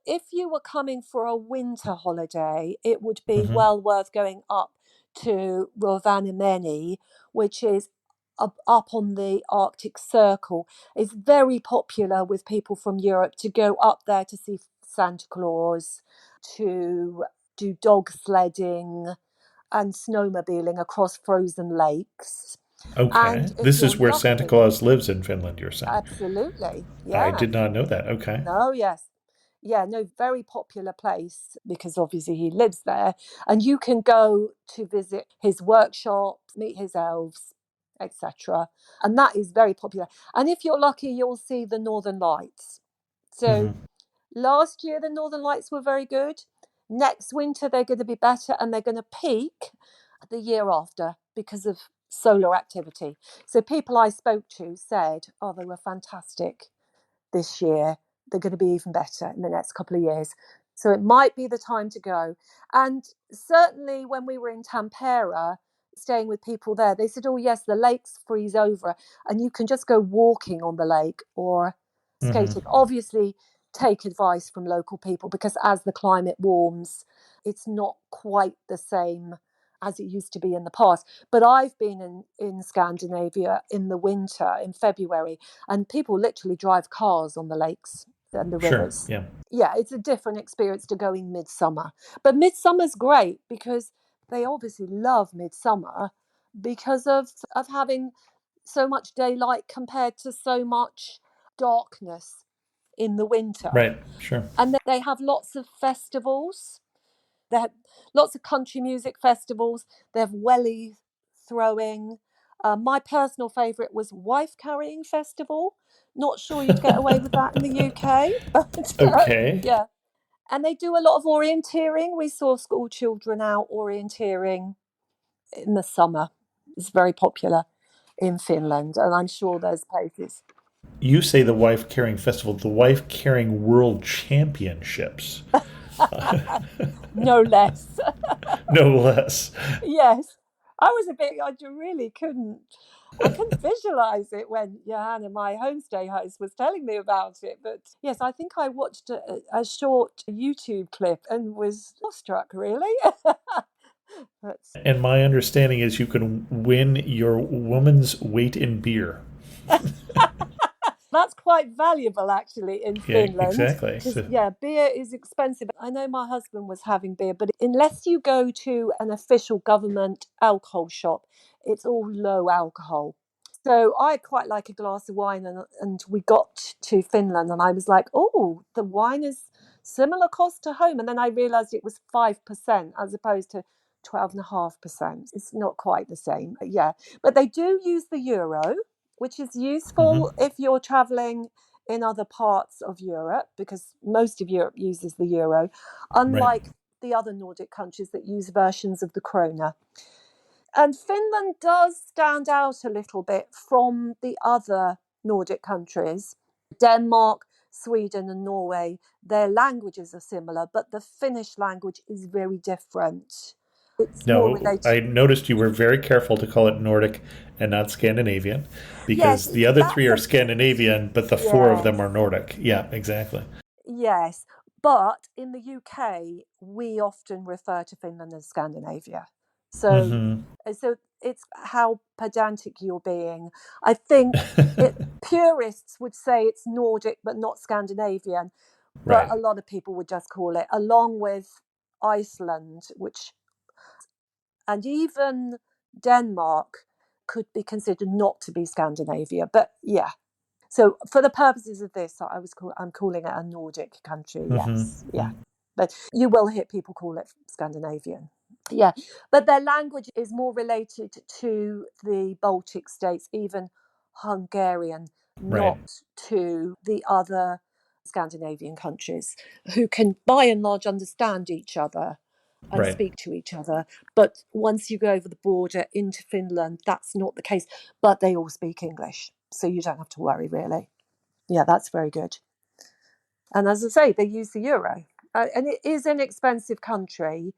If you were coming for a winter holiday, it would be well worth going up to Rovaniemi, which is up on the Arctic Circle. It's very popular with people from Europe to go up there to see Santa Claus, to do dog sledding and snowmobiling across frozen lakes. Okay. And if This you're is where Santa lucky, Claus lives in Finland, you're saying. absolutely, I yeah. did not know that. Okay. No, yes. Yeah, no, very popular place because obviously he lives there. And you can go to visit his workshops, meet his elves, etc. And that is very popular. And if you're lucky, you'll see the Northern Lights. So last year, the Northern Lights were very good. Next winter, they're going to be better, and they're going to peak the year after because of solar activity. So people I spoke to said, oh, they were fantastic this year. They're going to be even better in the next couple of years. So it might be the time to go. And certainly when we were in Tampere, staying with people there, they said, oh, yes, the lakes freeze over and you can just go walking on the lake or Hmm. skating. Obviously, take advice from local people because as the climate warms, it's not quite the same as it used to be in the past. But I've been in Scandinavia in the winter, in February, and people literally drive cars on the lakes and the Sure. rivers. Yeah. Yeah, it's a different experience to going midsummer. But midsummer's great because they obviously love midsummer because of having so much daylight compared to so much darkness in the winter. Right. Sure. And they have lots of festivals. They have lots of country music festivals. They have welly throwing. My personal favourite was wife carrying festival. Not sure you'd get away with that in the UK, but Okay. yeah. And they do a lot of orienteering. We saw school children out orienteering in the summer. It's very popular in Finland, and I'm sure there's places. You say the wife carrying festival, the wife carrying world championships, No less. no less. Yes. I was a bit, I couldn't visualize it when Johanna, my homestay host, was telling me about it. But yes, I think I watched a short YouTube clip and was awestruck, really. But And my understanding is you can win your woman's weight in beer. that's quite valuable actually in Yeah, Finland exactly. because, So, yeah, beer is expensive. I know my husband was having beer, but unless you go to an official government alcohol shop, it's all low alcohol. So I quite like a glass of wine, and we got to Finland, and I was like, oh, the wine is similar cost to home. And then I realized it was 5% as opposed to 12.5%. It's not quite the same. Yeah. But they do use the euro, which is mhm. useful if you're traveling in other parts of Europe, because most of Europe uses the euro, Right. unlike the other Nordic countries that use versions of the krona. And Finland does stand out a little bit from the other Nordic countries. Denmark, Sweden, and Norway, their languages are similar, but the Finnish language is very different. It's more No, related. I noticed you were very careful to call it Nordic and not Scandinavian Yes, because the other three that's are a bit. Scandinavian, but the four of them Yes, are Nordic. Yeah, exactly. yes. But in the UK, we often refer to Finland as Scandinavia. So, Hmm. so it's how pedantic you're being. I think purists would say it's Nordic but not Scandinavian, but Right. a lot of people would just call it, along with Iceland, which, and even Denmark could be considered not to be Scandinavia. But yeah, so for the purposes of this, I'm calling it a Nordic country. Hmm. Yes, yeah, but you will hear people call it Scandinavian. Yeah, but their language is more related to the Baltic states, even Hungarian, Right. not to the other Scandinavian countries, who can by and large understand each other and Right. speak to each other. But once you go over the border into Finland, that's not the case. But they all speak English, so you don't have to worry really. Yeah, that's very good. And as I say, they use the euro, and it is an expensive country.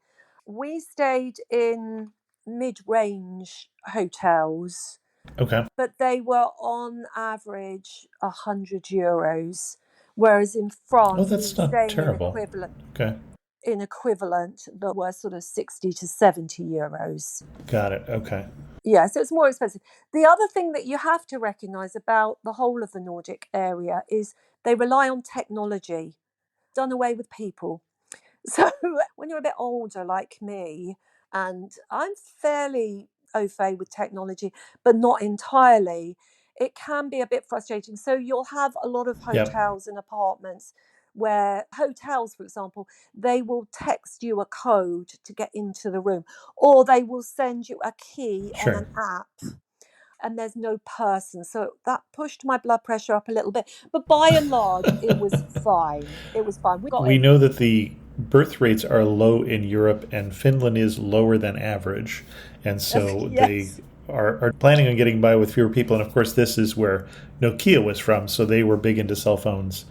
We stayed in mid-range hotels, Okay. but they were on average €100, whereas in Oh, France we were that's not staying terrible. Okay. in equivalent that were sort of 60 to €70. Got it. Okay. Yeah, so it's more expensive. The other thing that you have to recognise about the whole of the Nordic area is they rely on technology, done away with people. So when you're a bit older like me, and I'm fairly au fait with technology, but not entirely, it can be a bit frustrating. So you'll have a lot of Yep. hotels and apartments where hotels, for example, they will text you a code to get into the room, or they will send you a key on Sure. an app and there's no person. So that pushed my blood pressure up a little bit. But by and large, it was fine. It was fine. We got We it. know that the birth rates are low in Europe, and Finland is lower than average, and so they Yes. are planning on getting by with fewer people. And of course, this is where Nokia was from, so they were big into cell phones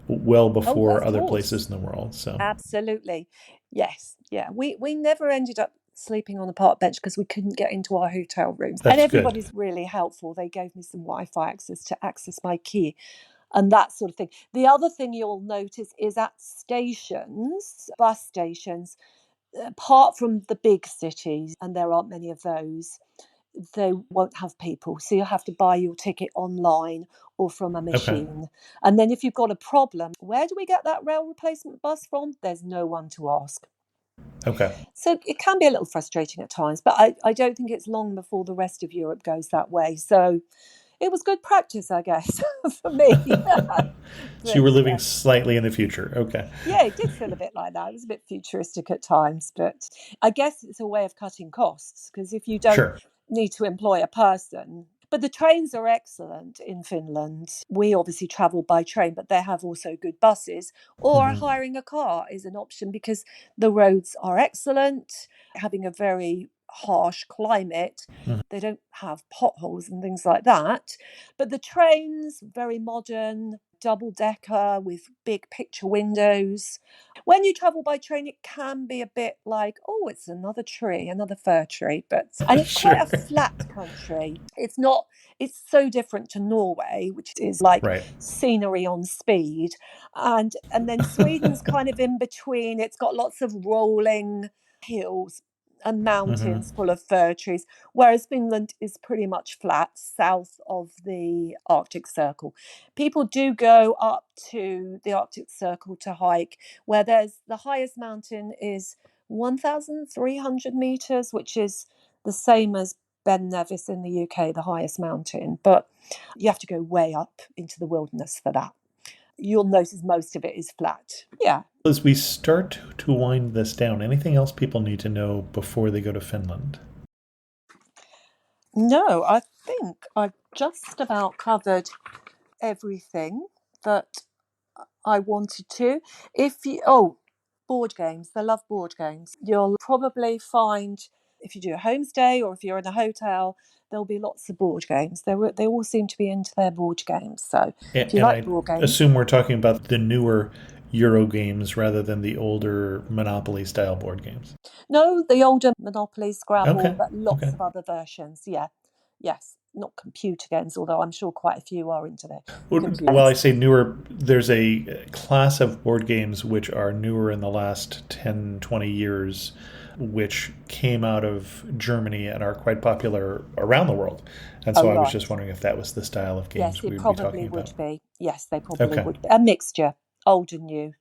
well Oh, before of other places course. in the world. So Absolutely. Yes. Yeah. We never ended up sleeping on the park bench because we couldn't get into our hotel rooms. And that's good. everybody's really helpful. They gave me some Wi-Fi access to access my key and that sort of thing. The other thing you'll notice is at stations, bus stations, apart from the big cities, and there aren't many of those, they won't have people. So you'll have to buy your ticket online or from a Okay. machine. And then if you've got a problem, where do we get that rail replacement bus from? There's no one to ask. Okay. So it can be a little frustrating at times, but I don't think it's long before the rest of Europe goes that way. So it was good practice, I guess, for me. So you But were living slightly in the future. Okay. yeah, it did feel a bit like that. It was a bit futuristic at times, but I guess it's a way of cutting costs because if you don't Sure. need to employ a person, but the trains are excellent in Finland. We obviously travel by train, but they have also good buses, or Hmm. hiring a car is an option because the roads are excellent. Having a very harsh climate, Hmm. they don't have potholes and things like that. But the trains, very modern, double decker with big picture windows. When you travel by train, it can be a bit like, oh, it's another tree, another fir tree, and it's quite a Sure. flat country. It's so different to Norway, which is like Right. scenery on speed. And then Sweden's kind of in between. It's got lots of rolling hills and Hmm. mountains full of fir trees, whereas Finland is pretty much flat south of the Arctic Circle. People do go up to the Arctic Circle to hike, where there's the highest mountain is 1,300 meters, which is the same as Ben Nevis in the UK, the highest mountain. But you have to go way up into the wilderness for that. You'll notice most of it is flat. Yeah. As we start to wind this down, anything else people need to know before they go to Finland? No, I think I've just about covered everything that I wanted to. Board games. They love board games. You'll probably find if you do a homestay or if you're in a hotel, there'll be lots of board games. They all seem to be into their board games. So if you And like I board games, assume we're talking about the newer Euro games rather than the older Monopoly style board games. no, the older Monopoly, Scrabble, Okay. but lots Okay. of other versions. Yeah, yes, not computer games, although I'm sure quite a few are into their computer Well, I games. say newer, there's a class of board games which are newer in the last 10, 20 years, which came out of Germany and are quite popular around the world. And Oh, so I was right. just wondering if that was the style of Yes, games we it would be probably talking would about. be. Yes, they probably Okay. would be. A mixture, old and new.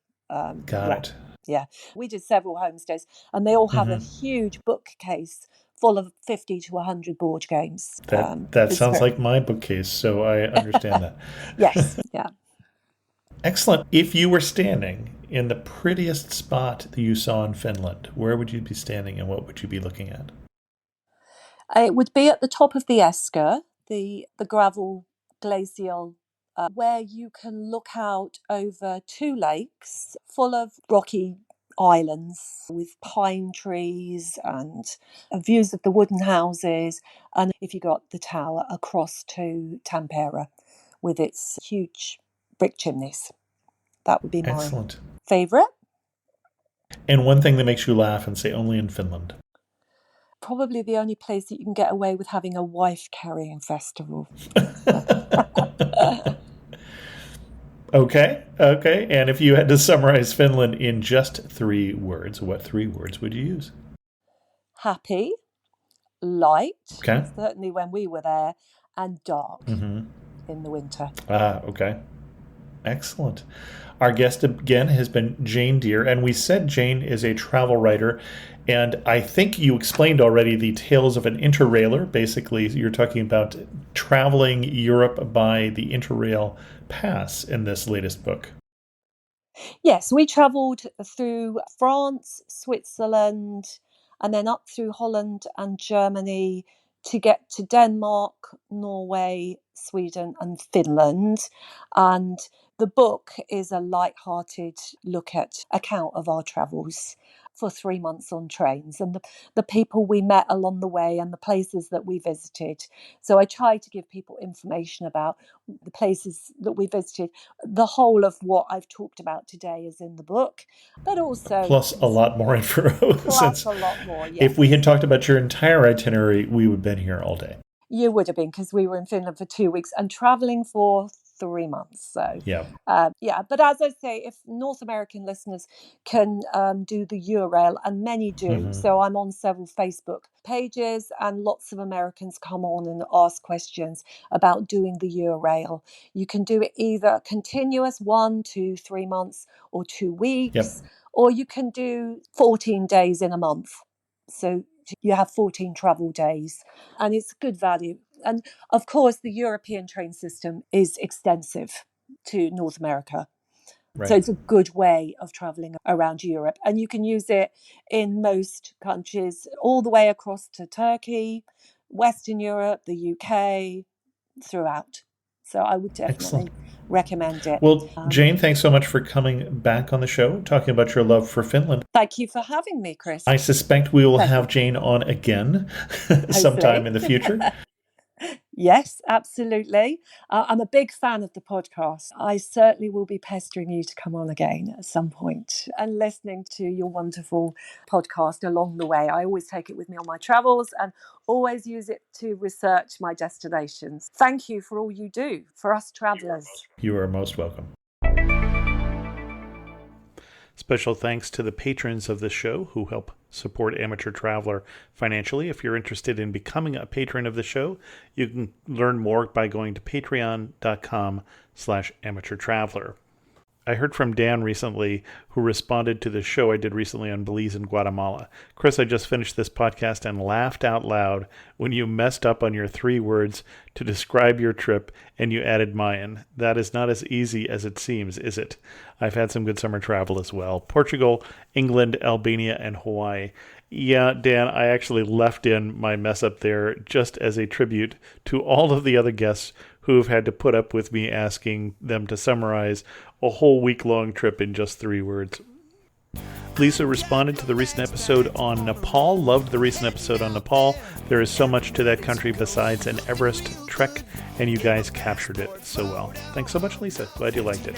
Got Yeah, it. yeah. We did several homestays, and they all have a Hmm. huge bookcase full of 50 to 100 board games. That It's sounds very, like my bookcase, so I understand that. yes, yeah. Excellent. If you were standing in the prettiest spot that you saw in Finland, where would you be standing and what would you be looking at? It would be at the top of the Esker, the gravel glacial, where you can look out over two lakes full of rocky islands with pine trees and views of the wooden houses. And if you got the tower across to Tampere with its huge brick chimneys, that would be my Excellent. favourite. And one thing that makes you laugh and say only in Finland. Probably the only place that you can get away with having a wife carrying festival. Okay, okay. And if you had to summarize Finland in just 3 words, what 3 words would you use? Happy, light, Okay. certainly when we were there, and dark Mm-hmm. in the winter. Ah, okay. Excellent. Our guest again has been Jane Deere, and we said Jane is a travel writer. And I think you explained already the tales of an interrailer. Basically, you're talking about traveling Europe by the Interrail pass in this latest book. Yes, we travelled through France, Switzerland, and then up through Holland and Germany to get to Denmark, Norway, Sweden, and Finland. And the book is a light-hearted look at account of our travels. for 3 months on trains, and the people we met along the way and the places that we visited. So I try to give people information about the places that we visited. The whole of what I've talked about today is in the book, but also Plus a lot more info. plus Since a lot more. if we Yes, had talked about your entire itinerary, we would have been here all day. you would have been, because we were in Finland for 2 weeks and traveling for 3 months. So Yeah. yeah, but as I say, if North American listeners can do the URL, and many do, so I'm on several Facebook pages, and lots of Americans come on and ask questions about doing the URL. You can do it either continuous 1 to 3 months or 2 weeks, Yep. or you can do 14 days in a month. So you have 14 travel days, and it's good value. And of course, the European train system is extensive to North America. Right. So it's a good way of traveling around Europe. And you can use it in most countries, all the way across to Turkey, Western Europe, the UK, throughout. So I would definitely recommend it. Well, Jane, thanks so much for coming back on the show, talking about your love for Finland. Thank you for having me, Chris. I suspect we will have Jane on again sometime in the future. Yes, absolutely. I'm a big fan of the podcast. I certainly will be pestering you to come on again at some point and listening to your wonderful podcast along the way. I always take it with me on my travels and always use it to research my destinations. Thank you for all you do for us travelers. You are most welcome. Special thanks to the patrons of this show who help support Amateur Traveler financially. If you're interested in becoming a patron of the show, you can learn more by going to patreon.com/amateurtraveler. I heard from Dan recently, who responded to the show I did recently on Belize and Guatemala. Chris, I just finished this podcast and laughed out loud when you messed up on your 3 words to describe your trip and you added Mayan. That is not as easy as it seems, is it? I've had some good summer travel as well. Portugal, England, Albania, and Hawaii. Yeah, Dan, I actually left in my mess up there just as a tribute to all of the other guests who have had to put up with me asking them to summarize a whole week-long trip in just 3 words. Lisa responded to the recent episode on Nepal, loved the recent episode on Nepal. There is so much to that country besides an Everest trek, and you guys captured it so well. Thanks so much, Lisa. Glad you liked it.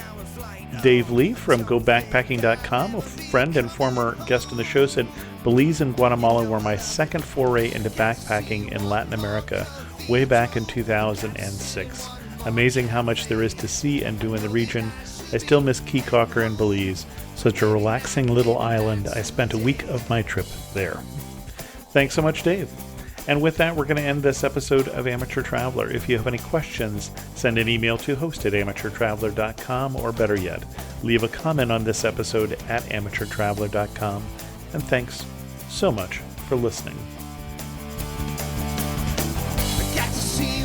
Dave Lee from GoBackpacking.com, a friend and former guest on the show, said, Belize and Guatemala were my second foray into backpacking in Latin America way back in 2006. Amazing how much there is to see and do in the region. I still miss Key Caulker and Belize. Such a relaxing little island. I spent a week of my trip there. Thanks so much, Dave. And with that, we're going to end this episode of Amateur Traveler. If you have any questions, send an email to host@amateurtraveler.com, or better yet, leave a comment on this episode at amateurtraveler.com. And thanks so much for listening. I got to see